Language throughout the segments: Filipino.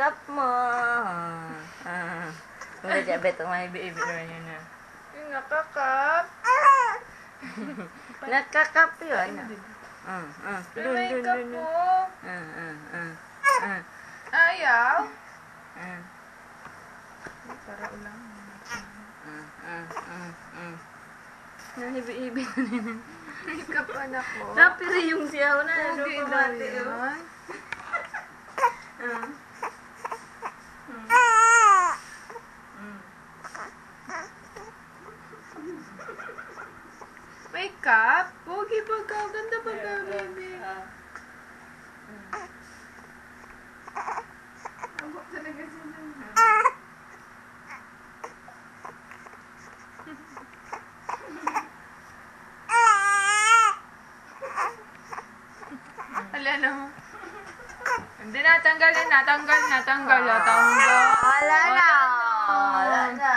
Nakakap mo. Udah jabet may ibi yun na. Yung nakakap. Nakakap yun. May makeup mo. Ayaw. Para ulang. Nahibi-ibi na rin. Makeup anak ko. Napiri yung siyaw na. Okay daw yan. Makeup? Pogi ba ka? Ganda ba ka, baby? Ako talaga sila. Ala na mo. Hindi na, tanggalin na. Tanggal. Wala na. Wala na.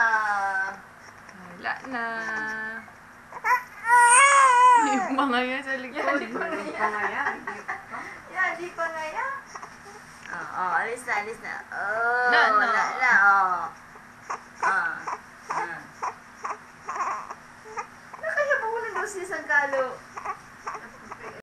Wala na. Yung mga yan sa likod. Di pa nga yan. Alis na. Oh, Na. wala na.